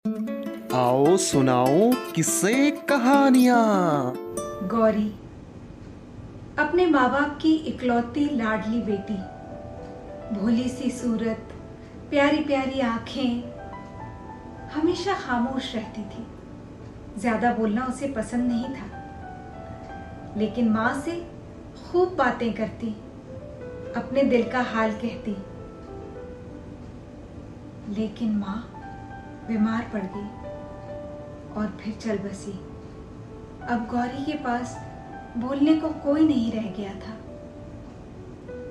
आओ सुनाओ किस्से कहानियां। गौरी अपने माँ बाप की इकलौती लाडली बेटी, भोली सी सूरत, प्यारी प्यारी आंखें, हमेशा खामोश रहती थी। ज्यादा बोलना उसे पसंद नहीं था, लेकिन माँ से खूब बातें करती, अपने दिल का हाल कहती। लेकिन माँ बीमार पड़ गई और फिर चल बसी। अब गौरी के पास बोलने को कोई नहीं रह गया था।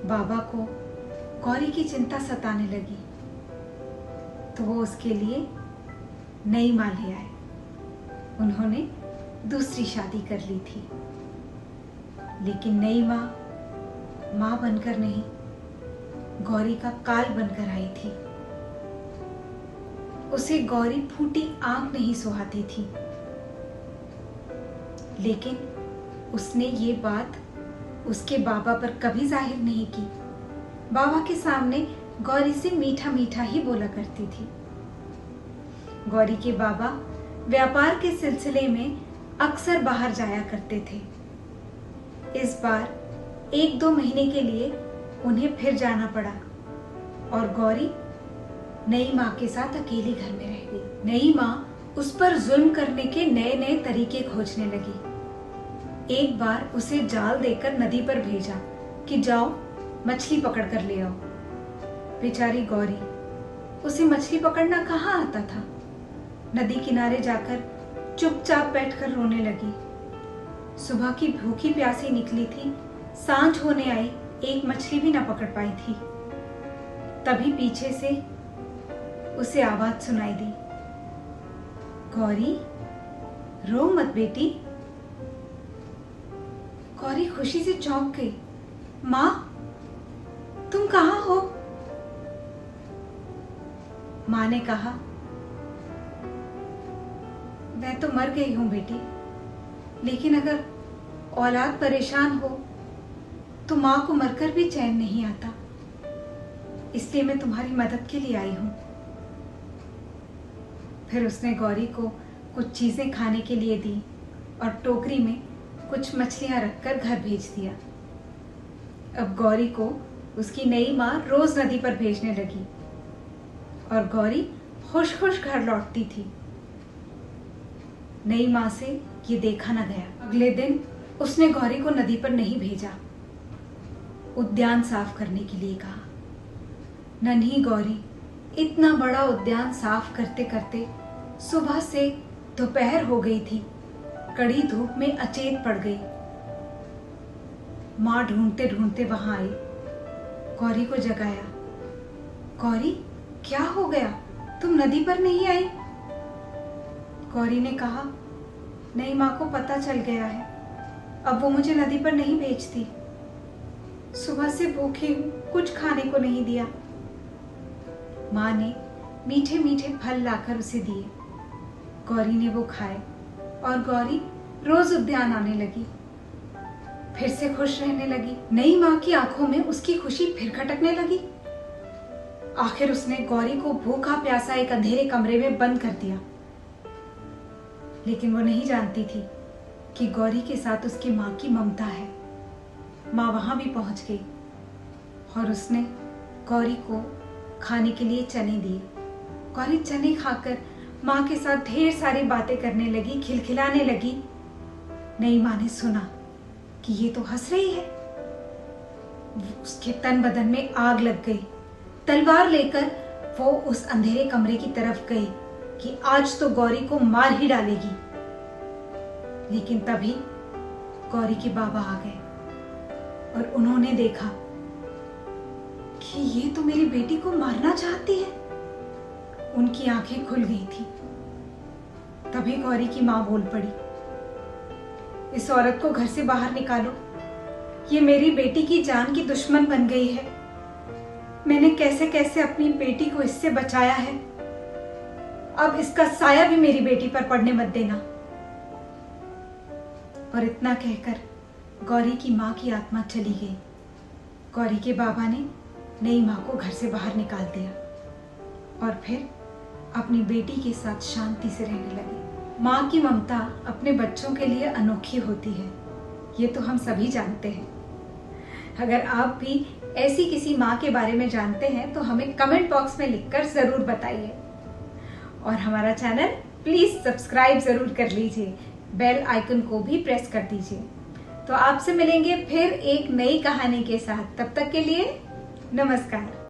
बाबा को गौरी की चिंता सताने लगी, तो वो उसके लिए नई माँ ले आए। उन्होंने दूसरी शादी कर ली थी, लेकिन नई माँ माँ बनकर नहीं, गौरी का काल बनकर आई थी। उसे गौरी फूटी आंख नहीं सुहाती थी, लेकिन उसने ये बात उसके बाबा पर कभी जाहिर नहीं की। बाबा के सामने गौरी से मीठा मीठा ही बोला करती थी। गौरी के बाबा व्यापार के सिलसिले में अक्सर बाहर जाया करते थे। इस बार 1-2 महीने के लिए उन्हें फिर जाना पड़ा और गौरी नई माँ के साथ अकेले घर में रह गई। नई माँ उस पर जुल्म करने के नए नए तरीके खोजने लगी। एक बार उसे जाल देकर नदी पर भेजा कि जाओ मछली पकड़ कर ले आओ। बेचारी गौरी, उसे मछली पकड़ना कहाँ आता था। नदी किनारे जाकर चुपचाप बैठकर रोने लगी। सुबह की भूखी प्यासी निकली थी, सांझ होने आई, एक मछली भी ना पकड़ पाई थी। तभी पीछे से उसे आवाज सुनाई दी, गौरी रो मत बेटी। गौरी खुशी से चौंक गई। माँ, तुम कहाँ हो? माँ ने कहा, मैं तो मर गई हूं बेटी, लेकिन अगर औलाद परेशान हो तो माँ को मरकर भी चैन नहीं आता, इसलिए मैं तुम्हारी मदद के लिए आई हूं। फिर उसने गौरी को कुछ चीजें खाने के लिए दी और टोकरी में कुछ मछलियां रखकर घर भेज दिया। अब गौरी को उसकी नई माँ रोज नदी पर भेजने लगी और गौरी खुश खुश घर लौटती थी। नई माँ से ये देखा न गया। अगले दिन उसने गौरी को नदी पर नहीं भेजा, उद्यान साफ करने के लिए कहा। नन्ही गौरी इतना बड़ा उद्यान साफ करते करते सुबह से दोपहर हो गई थी। कड़ी धूप में अचेत पड़ गई। माँ ढूंढते ढूंढते वहां आई, गौरी को जगाया। गौरी, क्या हो गया? तुम नदी पर नहीं आई? गौरी ने कहा, नहीं माँ को पता चल गया है, अब वो मुझे नदी पर नहीं भेजती। सुबह से भूखी हूं, कुछ खाने को नहीं दिया। माँ ने मीठे मीठे फल लाकर उसे दिए। गौरी ने वो खाए और गौरी रोज उद्यान आने लगी, फिर से खुश रहने लगी। नई माँ की आंखों में उसकी खुशी फिर खटकने लगी। आखिर उसने गौरी को भूखा प्यासा एक अंधेरे कमरे में बंद कर दिया। लेकिन वो नहीं जानती थी कि गौरी के साथ उसकी माँ की ममता है। माँ वहां भी पहुंच गई और उसने गौरी को खाने के लिए चने दिए। गौरी चने खाकर माँ के साथ ढेर सारी बातें करने लगी, खिलखिलाने लगी। नई माँ ने सुना कि ये तो हंस रही है। उसके तन बदन में आग लग गई। तलवार लेकर वो उस अंधेरे कमरे की तरफ गई कि आज तो गौरी को मार ही डालेगी। लेकिन तभी गौरी के बाबा आ गए और उन्होंने देखा कि ये तो मेरी बेटी को मारना चाहती है। उनकी आंखें खुल गई थी। तभी गौरी की माँ बोल पड़ी, इस औरत को घर से बाहर निकालो, ये मेरी बेटी की जान की दुश्मन बन गई है। मैंने कैसे कैसे अपनी बेटी को इससे बचाया है, अब इसका साया भी मेरी बेटी पर पड़ने मत देना। और इतना कहकर गौरी की माँ की आत्मा चली गई। गौरी के बाबा ने नई माँ को घर से बाहर निकाल दिया और फिर अपनी बेटी के साथ शांति से रहने लगे। माँ की ममता अपने बच्चों के लिए अनोखी होती है, ये तो हम सभी जानते हैं। अगर आप भी ऐसी किसी माँ के बारे में जानते हैं तो हमें कमेंट बॉक्स में लिखकर ज़रूर बताइए। और हमारा चैनल प्लीज़ सब्सक्राइब ज़रूर कर लीजिए, बेल आइकन को भी प्रेस कर दीजिए। तो आपसे मिलेंगे फिर एक नई कहानी के साथ। तब तक के लिए नमस्कार।